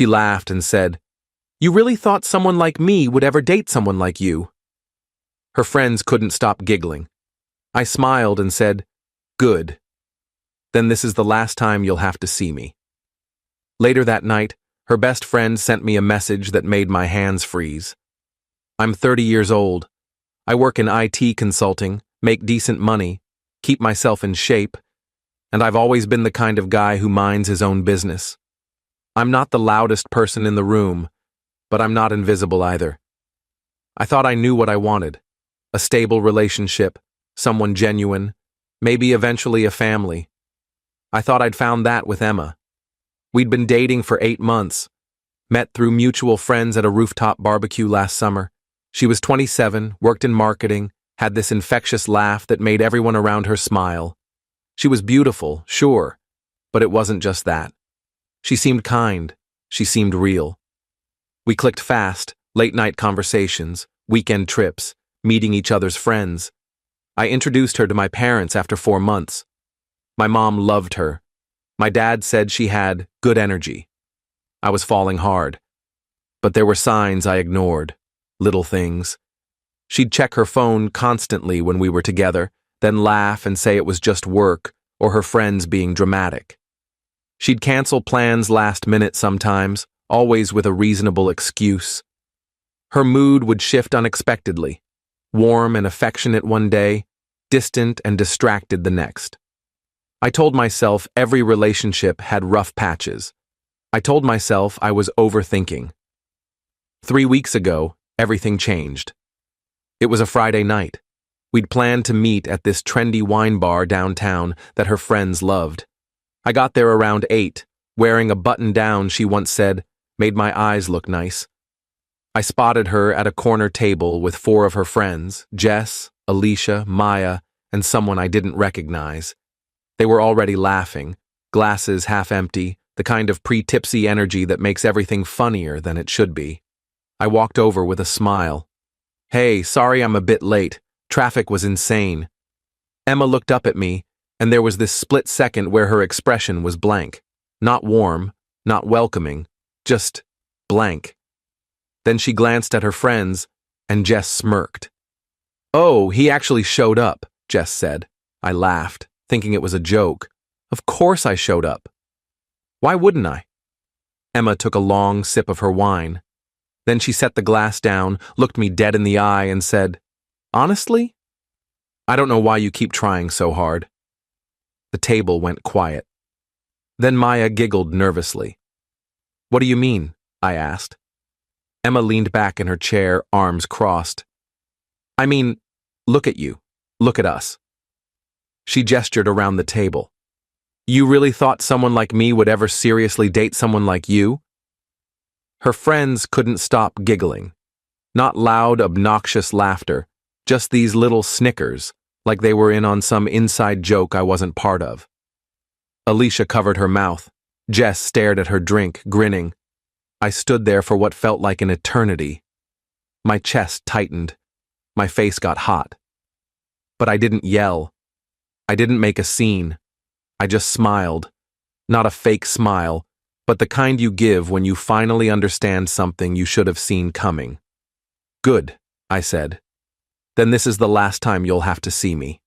She laughed and said, "You really thought someone like me would ever date someone like you?" Her friends couldn't stop giggling. I smiled and said, "Good. Then this is the last time you'll have to see me." Later that night, her best friend sent me a message that made my hands freeze. "I'm 30 years old. I work in IT consulting, make decent money, keep myself in shape, and I've always been the kind of guy who minds his own business. I'm not the loudest person in the room, but I'm not invisible either. I thought I knew what I wanted. A stable relationship, someone genuine, maybe eventually a family. I thought I'd found that with Emma. We'd been dating for 8 months, met through mutual friends at a rooftop barbecue last summer. She was 27, worked in marketing, had this infectious laugh that made everyone around her smile. She was beautiful, sure, but it wasn't just that. She seemed kind. She seemed real. We clicked fast, late-night conversations, weekend trips, meeting each other's friends. I introduced her to my parents after 4 months. My mom loved her. My dad said she had good energy. I was falling hard. But there were signs I ignored, little things. She'd check her phone constantly when we were together, then laugh and say it was just work or her friends being dramatic. She'd cancel plans last minute sometimes, always with a reasonable excuse. Her mood would shift unexpectedly, warm and affectionate one day, distant and distracted the next. I told myself every relationship had rough patches. I told myself I was overthinking. 3 weeks ago, everything changed. It was a Friday night. We'd planned to meet at this trendy wine bar downtown that her friends loved. I got there around 8, wearing a button-down she once said made my eyes look nice. I spotted her at a corner table with 4 of her friends, Jess, Alicia, Maya, and someone I didn't recognize. They were already laughing, glasses half empty, the kind of pre-tipsy energy that makes everything funnier than it should be. I walked over with a smile. "Hey, sorry I'm a bit late. Traffic was insane." Emma looked up at me, and there was this split second where her expression was blank. Not warm, not welcoming, just blank. Then she glanced at her friends, and Jess smirked. "Oh, he actually showed up," Jess said. I laughed, thinking it was a joke. Of course I showed up. Why wouldn't I? Emma took a long sip of her wine. Then she set the glass down, looked me dead in the eye, and said, "Honestly? I don't know why you keep trying so hard." The table went quiet. Then Maya giggled nervously. "What do you mean?" I asked. Emma leaned back in her chair, arms crossed. "I mean, look at you. Look at us." She gestured around the table. "You really thought someone like me would ever seriously date someone like you?" Her friends couldn't stop giggling. Not loud, obnoxious laughter, just these little snickers, like they were in on some inside joke I wasn't part of. Alicia covered her mouth. Jess stared at her drink, grinning. I stood there for what felt like an eternity. My chest tightened. My face got hot. But I didn't yell. I didn't make a scene. I just smiled. Not a fake smile, but the kind you give when you finally understand something you should have seen coming. "Good," I said. "Then this is the last time you'll have to see me."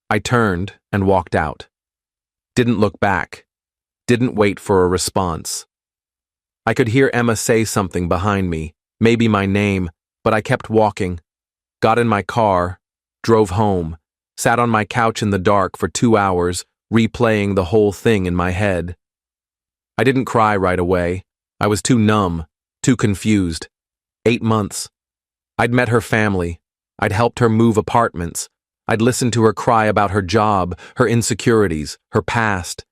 I turned and walked out. Didn't look back. Didn't wait for a response. I could hear Emma say something behind me, maybe my name, but I kept walking. Got in my car, drove home, sat on my couch in the dark for 2 hours, replaying the whole thing in my head. I didn't cry right away. I was too numb, too confused. 8 months. I'd met her family. I'd helped her move apartments. I'd listened to her cry about her job, her insecurities, her past.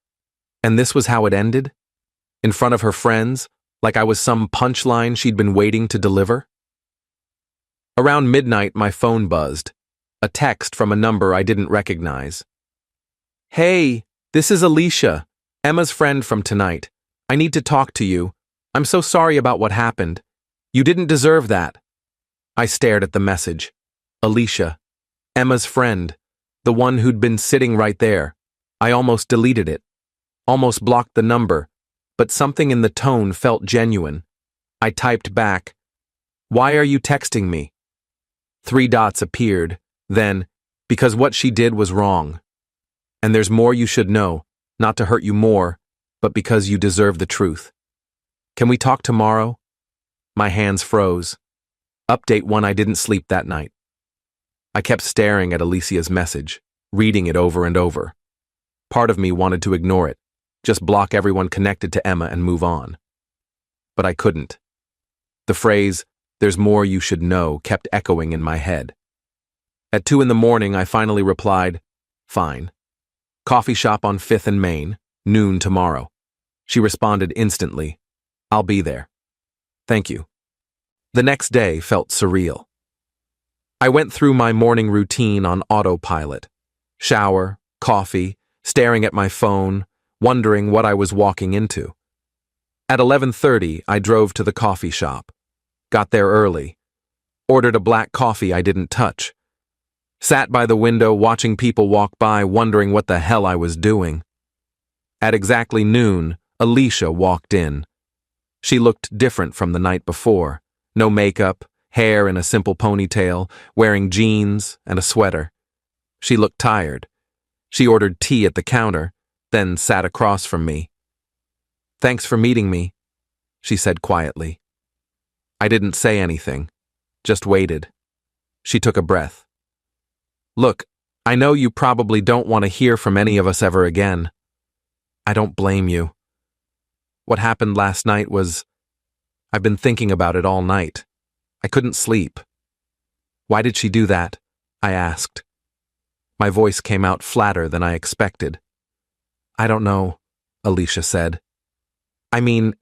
And this was how it ended? In front of her friends, like I was some punchline she'd been waiting to deliver? Around midnight, my phone buzzed. A text from a number I didn't recognize. "Hey, this is Alicia, Emma's friend from tonight. I need to talk to you. I'm so sorry about what happened. You didn't deserve that." I stared at the message. Alicia, Emma's friend, the one who'd been sitting right there. I almost deleted it. Almost blocked the number. but something in the tone felt genuine. I typed back, "Why are you texting me?" 3 dots appeared, then, "Because what she did was wrong. And there's more you should know, not to hurt you more, but because you deserve the truth. Can we talk tomorrow?" My hands froze. Update 1: I didn't sleep that night. I kept staring at Alicia's message, reading it over and over. Part of me wanted to ignore it, just block everyone connected to Emma and move on. But I couldn't. The phrase, "there's more you should know," kept echoing in my head. At 2 in the morning, I finally replied, "Fine. Coffee shop on 5th and Main, noon tomorrow." She responded instantly, "I'll be there. Thank you." The next day felt surreal. I went through my morning routine on autopilot. Shower, coffee, staring at my phone, wondering what I was walking into. At 11:30, I drove to the coffee shop. Got there early. Ordered a black coffee I didn't touch. Sat by the window watching people walk by, wondering what the hell I was doing. At exactly noon, Alicia walked in. She looked different from the night before. No makeup, hair in a simple ponytail, wearing jeans and a sweater. She looked tired. She ordered tea at the counter, then sat across from me. "Thanks for meeting me," she said quietly. I didn't say anything, just waited. She took a breath. "Look, I know you probably don't want to hear from any of us ever again. I don't blame you. What happened last night was... I've been thinking about it all night. I couldn't sleep." "Why did she do that?" I asked. My voice came out flatter than I expected. "I don't know," Alicia said. "I mean,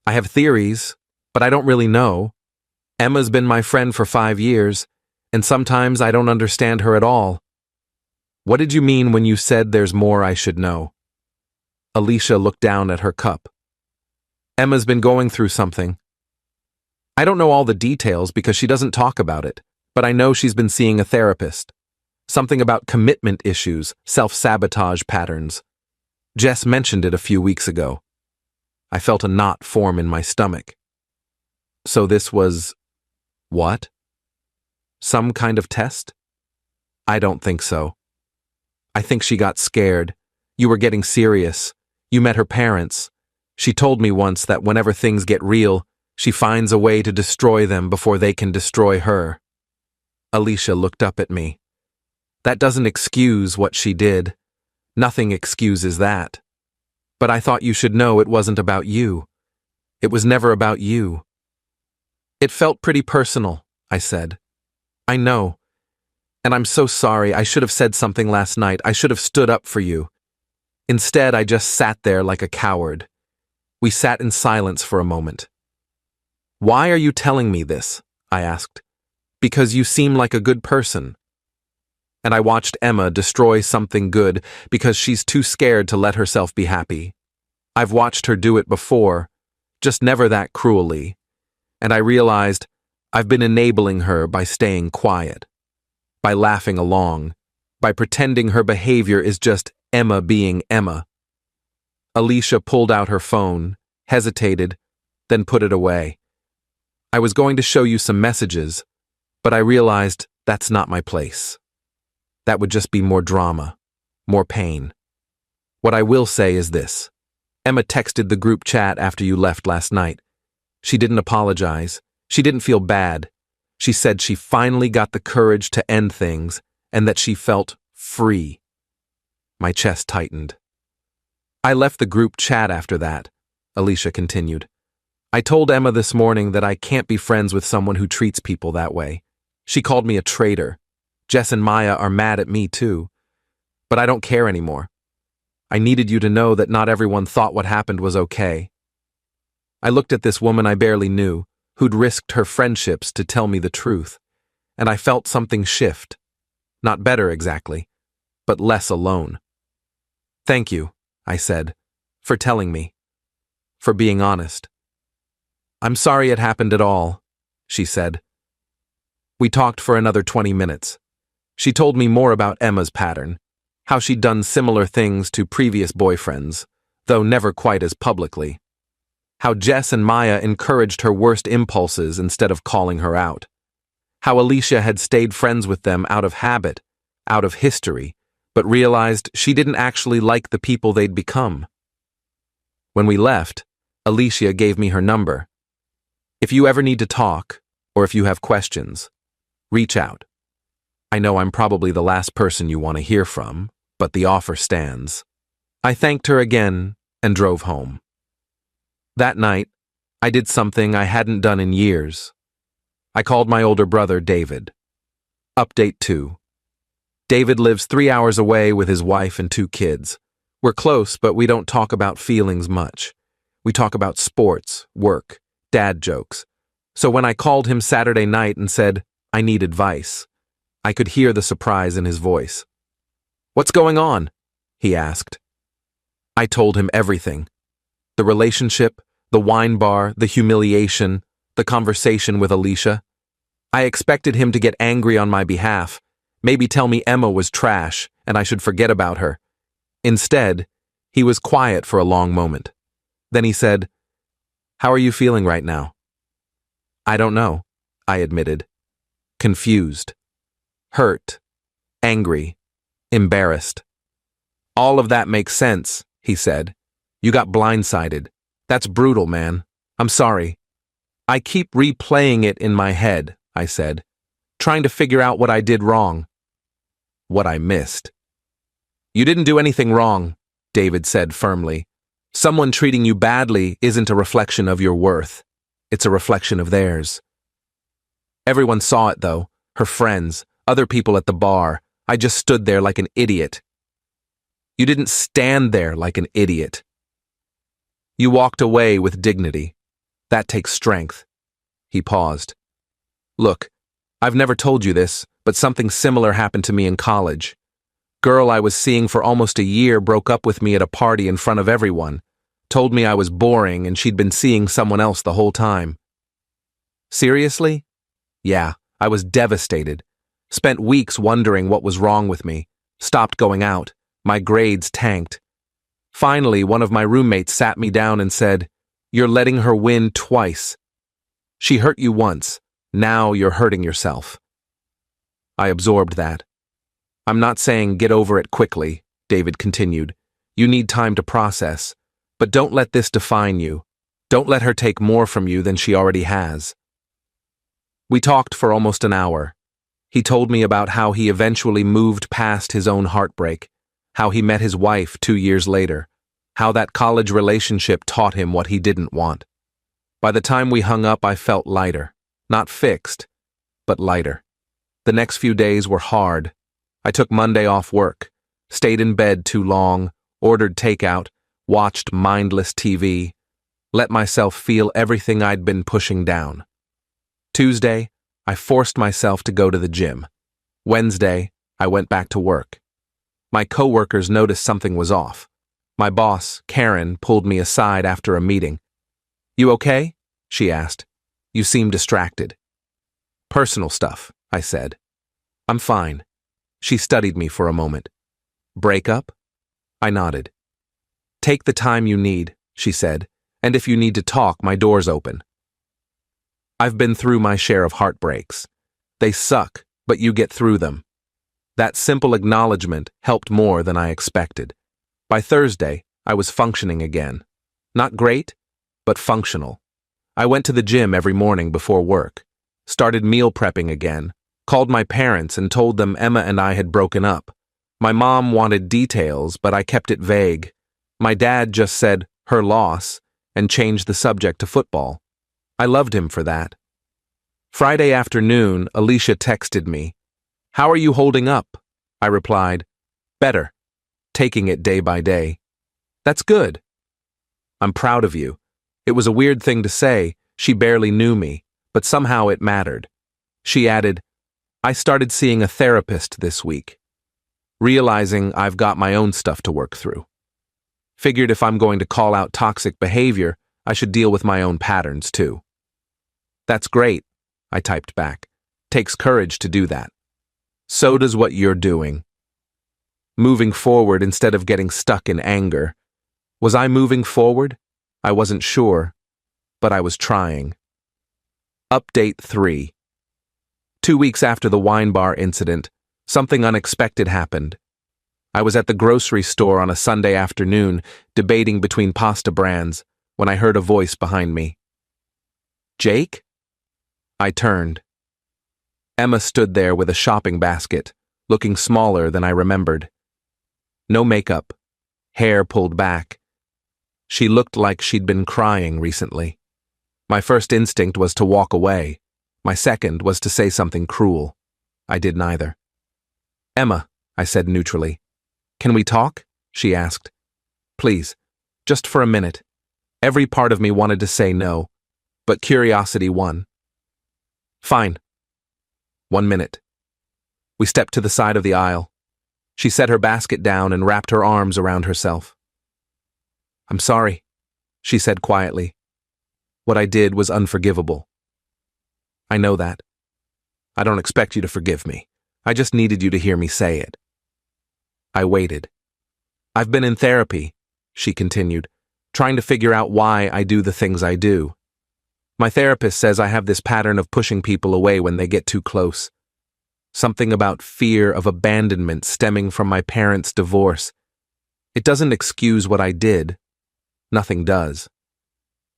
I have theories, but I don't really know. Emma's been my friend for 5 years, and sometimes I don't understand her at all." "What did you mean when you said there's more I should know?" Alicia looked down at her cup. "Emma's been going through something. I don't know all the details because she doesn't talk about it, but I know she's been seeing a therapist. Something about commitment issues, self-sabotage patterns. Jess mentioned it a few weeks ago." I felt a knot form in my stomach. "So this was... what? Some kind of test?" "I don't think so. I think she got scared. You were getting serious. You met her parents. She told me once that whenever things get real, she finds a way to destroy them before they can destroy her." Alicia looked up at me. "That doesn't excuse what she did. Nothing excuses that. But I thought you should know it wasn't about you. It was never about you." "It felt pretty personal," I said. "I know. And I'm so sorry. I should have said something last night. I should have stood up for you. Instead, I just sat there like a coward." We sat in silence for a moment. "Why are you telling me this?" I asked. "Because you seem like a good person." And I watched Emma destroy something good because she's too scared to let herself be happy. I've watched her do it before, just never that cruelly. And I realized I've been enabling her by staying quiet, by laughing along, by pretending her behavior is just Emma being Emma. Alicia pulled out her phone, hesitated, then put it away. "I was going to show you some messages, but I realized that's not my place. That would just be more drama, more pain. What I will say is this. Emma texted the group chat after you left last night. She didn't apologize. She didn't feel bad. She said she finally got the courage to end things and that she felt free." My chest tightened. "I left the group chat after that," Alicia continued. "I told Emma this morning that I can't be friends with someone who treats people that way. She called me a traitor. Jess and Maya are mad at me too. But I don't care anymore. I needed you to know that not everyone thought what happened was okay." I looked at this woman I barely knew, who'd risked her friendships to tell me the truth, and I felt something shift. Not better exactly, but less alone. "Thank you," I said, "for telling me. For being honest." "I'm sorry it happened at all," she said. We talked for another 20 minutes. She told me more about Emma's pattern, how she'd done similar things to previous boyfriends, though never quite as publicly. How Jess and Maya encouraged her worst impulses instead of calling her out. How Alicia had stayed friends with them out of habit, out of history, but realized she didn't actually like the people they'd become. When we left, Alicia gave me her number. If you ever need to talk, or if you have questions, reach out. I know I'm probably the last person you want to hear from, but the offer stands. I thanked her again and drove home. That night, I did something I hadn't done in years. I called my older brother, David. Update 2. David lives 3 hours away with his wife and 2 kids. We're close, but we don't talk about feelings much. We talk about sports, work, dad jokes. So when I called him Saturday night and said, I need advice, I could hear the surprise in his voice. What's going on? He asked. I told him everything. The relationship, the wine bar, the humiliation, the conversation with Alicia. I expected him to get angry on my behalf, maybe tell me Emma was trash and I should forget about her. Instead, he was quiet for a long moment. Then he said, How are you feeling right now? I don't know, I admitted. Confused. Hurt. Angry. Embarrassed. All of that makes sense, he said. You got blindsided. That's brutal, man. I'm sorry. I keep replaying it in my head, I said, trying to figure out what I did wrong. What I missed. You didn't do anything wrong, David said firmly. Someone treating you badly isn't a reflection of your worth. It's a reflection of theirs. Everyone saw it, though. Her friends, other people at the bar. I just stood there like an idiot. You didn't stand there like an idiot. You walked away with dignity. That takes strength. He paused. Look, I've never told you this, but something similar happened to me in college. Girl I was seeing for almost a year broke up with me at a party in front of everyone, told me I was boring and she'd been seeing someone else the whole time. Seriously? Yeah, I was devastated. Spent weeks wondering what was wrong with me. Stopped going out. My grades tanked. Finally, one of my roommates sat me down and said, You're letting her win twice. She hurt you once. Now you're hurting yourself. I absorbed that. I'm not saying get over it quickly, David continued. You need time to process. But don't let this define you. Don't let her take more from you than she already has. We talked for almost an hour. He told me about how he eventually moved past his own heartbreak, how he met his wife 2 years later, how that college relationship taught him what he didn't want. By the time we hung up, I felt lighter. Not fixed, but lighter. The next few days were hard. I took Monday off work, stayed in bed too long, ordered takeout, watched mindless TV, let myself feel everything I'd been pushing down. Tuesday, I forced myself to go to the gym. Wednesday, I went back to work. My coworkers noticed something was off. My boss, Karen, pulled me aside after a meeting. You okay? She asked. You seem distracted. Personal stuff, I said. I'm fine. She studied me for a moment. Breakup? I nodded. Take the time you need, she said, and if you need to talk, my door's open. I've been through my share of heartbreaks. They suck, but you get through them. That simple acknowledgement helped more than I expected. By Thursday, I was functioning again. Not great, but functional. I went to the gym every morning before work, started meal prepping again, called my parents and told them Emma and I had broken up. My mom wanted details, but I kept it vague. My dad just said, her loss, and changed the subject to football. I loved him for that. Friday afternoon, Alicia texted me. How are you holding up? I replied, better, taking it day by day. That's good. I'm proud of you. It was a weird thing to say, she barely knew me, but somehow it mattered. She added, I started seeing a therapist this week, realizing I've got my own stuff to work through. Figured if I'm going to call out toxic behavior, I should deal with my own patterns too. That's great, I typed back. Takes courage to do that. So does what you're doing. Moving forward instead of getting stuck in anger. Was I moving forward? I wasn't sure, but I was trying. Update 3. 2 weeks after the wine bar incident, something unexpected happened. I was at the grocery store on a Sunday afternoon, debating between pasta brands, when I heard a voice behind me. "Jake?" I turned. Emma stood there with a shopping basket, looking smaller than I remembered. No makeup, hair pulled back. She looked like she'd been crying recently. My first instinct was to walk away. My second was to say something cruel. I did neither. "Emma," I said neutrally. "Can we talk?" she asked. "Please, just for a minute." Every part of me wanted to say no, but curiosity won. "Fine." 1 minute. We stepped to the side of the aisle. She set her basket down and wrapped her arms around herself. "I'm sorry," she said quietly. "What I did was unforgivable." "I know that. I don't expect you to forgive me. I just needed you to hear me say it." I waited. "I've been in therapy," she continued, "trying to figure out why I do the things I do. My therapist says I have this pattern of pushing people away when they get too close. Something about fear of abandonment stemming from my parents' divorce. It doesn't excuse what I did. Nothing does.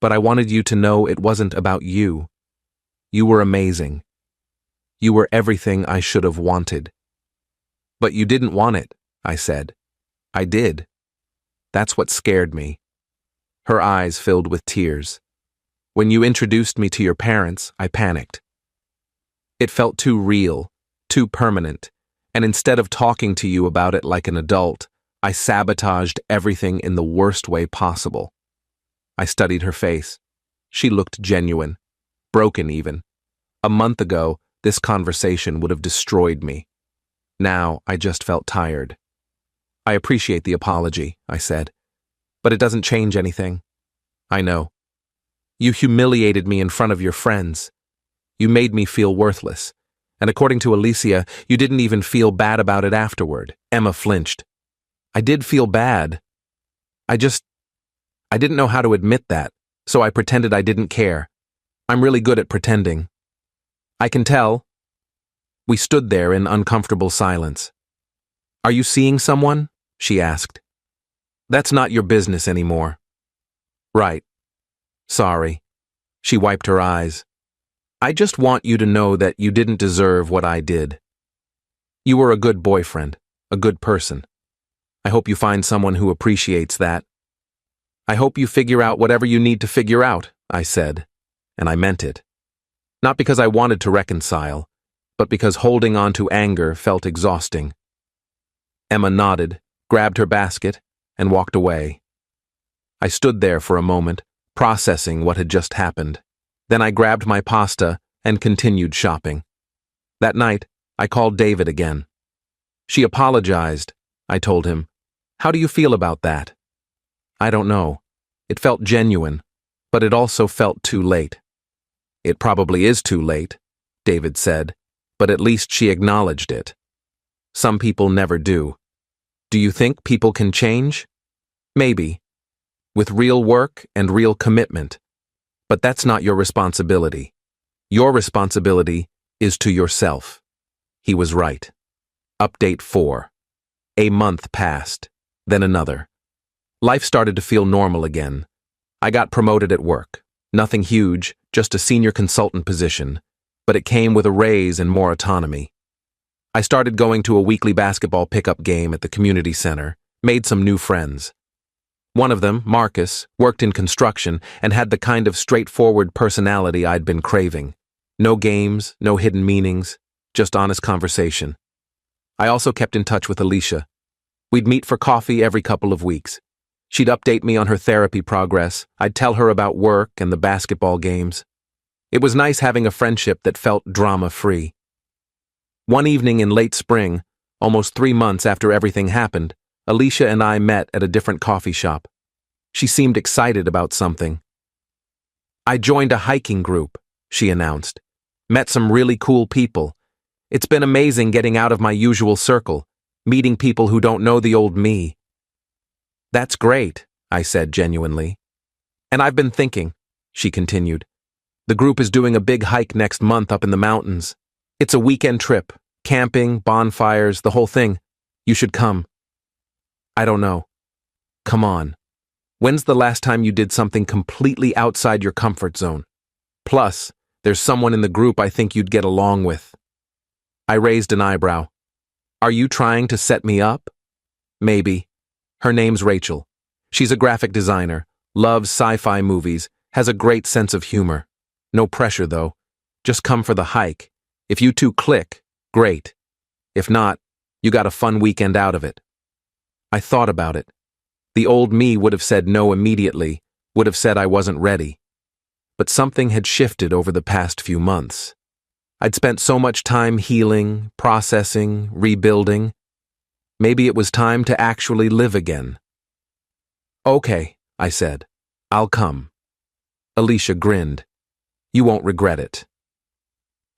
But I wanted you to know it wasn't about you. You were amazing. You were everything I should have wanted." "But you didn't want it," I said. "I did. That's what scared me." Her eyes filled with tears. "When you introduced me to your parents, I panicked. It felt too real, too permanent, and instead of talking to you about it like an adult, I sabotaged everything in the worst way possible." I studied her face. She looked genuine, broken even. A month ago, this conversation would have destroyed me. Now, I just felt tired. "I appreciate the apology," I said, "but it doesn't change anything." "I know. You humiliated me in front of your friends. You made me feel worthless. And according to Alicia, you didn't even feel bad about it afterward." Emma flinched. "I did feel bad. I didn't know how to admit that, so I pretended I didn't care. I'm really good at pretending." "I can tell." We stood there in uncomfortable silence. "Are you seeing someone?" she asked. "That's not your business anymore." "Right. Sorry." She wiped her eyes. "I just want you to know that you didn't deserve what I did. You were a good boyfriend, a good person. I hope you find someone who appreciates that." "I hope you figure out whatever you need to figure out," I said, and I meant it. Not because I wanted to reconcile, but because holding on to anger felt exhausting. Emma nodded, grabbed her basket, and walked away. I stood there for a moment, processing what had just happened. Then I grabbed my pasta and continued shopping. That night, I called David again. "She apologized," I told him. "How do you feel about that?" "I don't know. It felt genuine, but it also felt too late." "It probably is too late," David said, "but at least she acknowledged it. Some people never do. Do you think people can change? Maybe. With real work and real commitment. But that's not your responsibility. Your responsibility is to yourself." He was right. Update 4. A month passed, then another. Life started to feel normal again. I got promoted at work. Nothing huge, just a senior consultant position, but it came with a raise and more autonomy. I started going to a weekly basketball pickup game at the community center, made some new friends. One of them, Marcus, worked in construction and had the kind of straightforward personality I'd been craving. No games, no hidden meanings, just honest conversation. I also kept in touch with Alicia. We'd meet for coffee every couple of weeks. She'd update me on her therapy progress. I'd tell her about work and the basketball games. It was nice having a friendship that felt drama-free. One evening in late spring, almost 3 months after everything happened, Alicia and I met at a different coffee shop. She seemed excited about something. "I joined a hiking group," she announced. "Met some really cool people. It's been amazing getting out of my usual circle, meeting people who don't know the old me." "That's great," I said genuinely. "And I've been thinking, she continued. The group is doing a big hike next month up in the mountains. It's a weekend trip, camping, bonfires, the whole thing. You should come. I don't know. Come on. When's the last time you did something completely outside your comfort zone? Plus, there's someone in the group I think you'd get along with. I raised an eyebrow. Are you trying to set me up? Maybe. Her name's Rachel. She's a graphic designer, loves sci-fi movies, has a great sense of humor. No pressure, though. Just come for the hike. If you two click, great. If not, you got a fun weekend out of it. I thought about it. The old me would have said no immediately, would have said I wasn't ready. But something had shifted over the past few months. I'd spent so much time healing, processing, rebuilding. Maybe it was time to actually live again. Okay, I said. I'll come. Alicia grinned. You won't regret it.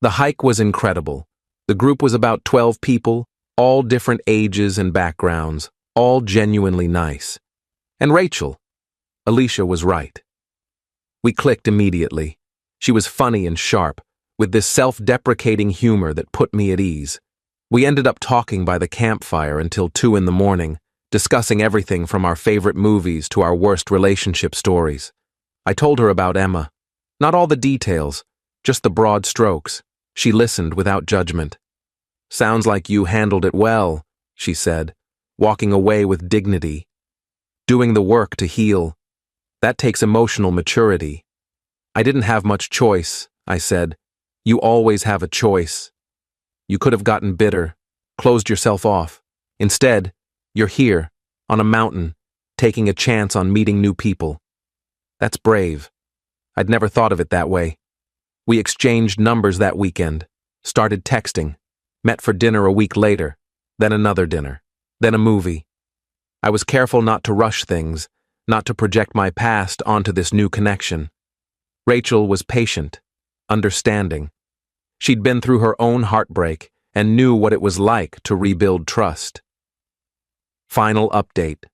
The hike was incredible. The group was about 12 people, all different ages and backgrounds, all genuinely nice. And Rachel. Alicia was right. We clicked immediately. She was funny and sharp, with this self-deprecating humor that put me at ease. We ended up talking by the campfire until 2 in the morning, discussing everything from our favorite movies to our worst relationship stories. I told her about Emma. Not all the details, just the broad strokes. She listened without judgment. Sounds like you handled it well, she said, walking away with dignity. Doing the work to heal. That takes emotional maturity. I didn't have much choice, I said. You always have a choice. You could have gotten bitter, closed yourself off. Instead, you're here, on a mountain, taking a chance on meeting new people. That's brave. I'd never thought of it that way. We exchanged numbers that weekend, started texting, met for dinner a week later, then another dinner, then a movie. I was careful not to rush things, not to project my past onto this new connection. Rachel was patient, understanding. She'd been through her own heartbreak and knew what it was like to rebuild trust. Final update.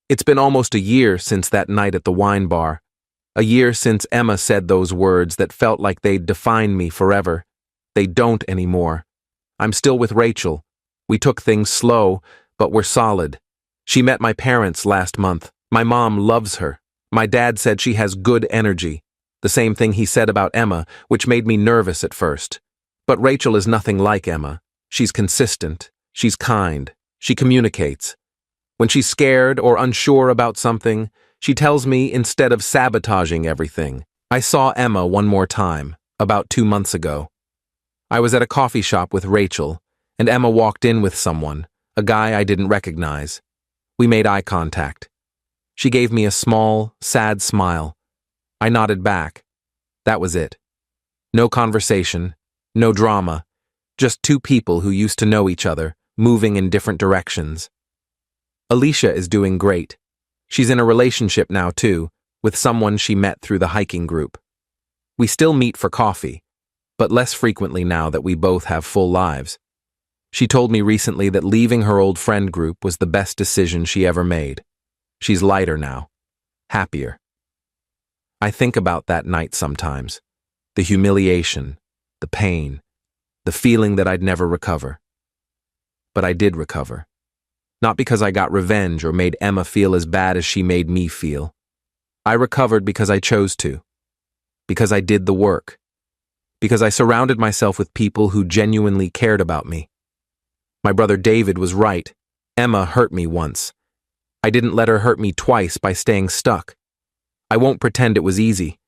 It's been almost a year since that night at the wine bar. A year since Emma said those words that felt like they'd define me forever. They don't anymore. I'm still with Rachel. We took things slow, but we're solid. She met my parents last month. My mom loves her. My dad said she has good energy. The same thing he said about Emma, which made me nervous at first. But Rachel is nothing like Emma. She's consistent. She's kind. She communicates. When she's scared or unsure about something, she tells me instead of sabotaging everything. I saw Emma one more time, about 2 months ago. I was at a coffee shop with Rachel, and Emma walked in with someone, a guy I didn't recognize. We made eye contact. She gave me a small, sad smile. I nodded back. That was it. No conversation, no drama, just two people who used to know each other, moving in different directions. Alicia is doing great. She's in a relationship now, too, with someone she met through the hiking group. We still meet for coffee, but less frequently now that we both have full lives. She told me recently that leaving her old friend group was the best decision she ever made. She's lighter now, happier. I think about that night sometimes. The humiliation, the pain, the feeling that I'd never recover. But I did recover. Not because I got revenge or made Emma feel as bad as she made me feel. I recovered because I chose to. Because I did the work. Because I surrounded myself with people who genuinely cared about me. My brother David was right. Emma hurt me once. I didn't let her hurt me twice by staying stuck. I won't pretend it was easy.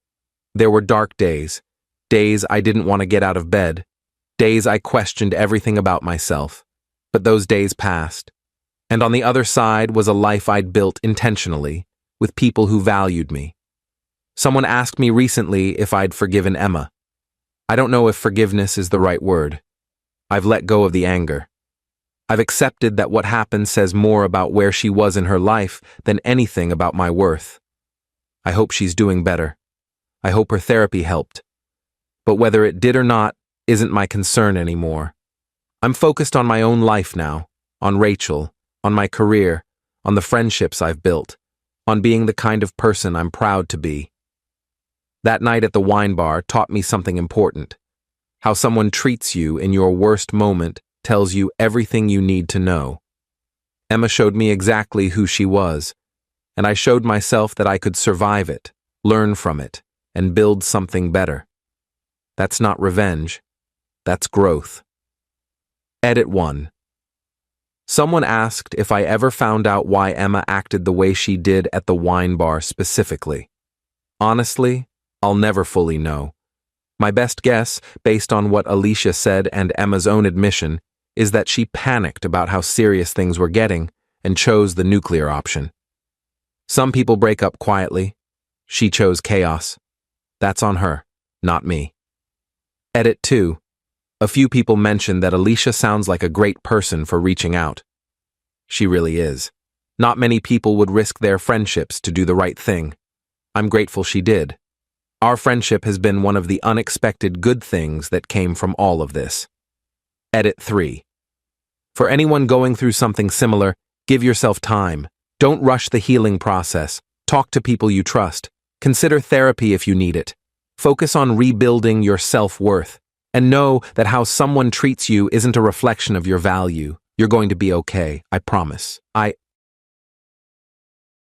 There were dark days. Days I didn't want to get out of bed. Days I questioned everything about myself. But those days passed. And on the other side was a life I'd built intentionally, with people who valued me. Someone asked me recently if I'd forgiven Emma. I don't know if forgiveness is the right word. I've let go of the anger. I've accepted that what happened says more about where she was in her life than anything about my worth. I hope she's doing better. I hope her therapy helped. But whether it did or not isn't my concern anymore. I'm focused on my own life now, on Rachel, on my career, on the friendships I've built, on being the kind of person I'm proud to be. That night at the wine bar taught me something important. How someone treats you in your worst moment tells you everything you need to know. Emma showed me exactly who she was, and I showed myself that I could survive it, learn from it, and build something better. That's not revenge. That's growth. Edit 1. Someone asked if I ever found out why Emma acted the way she did at the wine bar specifically. Honestly, I'll never fully know. My best guess, based on what Alicia said and Emma's own admission, is that she panicked about how serious things were getting and chose the nuclear option. Some people break up quietly. She chose chaos. That's on her, not me. Edit 2. A few people mentioned that Alicia sounds like a great person for reaching out. She really is. Not many people would risk their friendships to do the right thing. I'm grateful she did. Our friendship has been one of the unexpected good things that came from all of this. Edit 3. For anyone going through something similar, give yourself time. Don't rush the healing process. Talk to people you trust. Consider therapy if you need it. Focus on rebuilding your self-worth. And know that how someone treats you isn't a reflection of your value. You're going to be okay, I promise.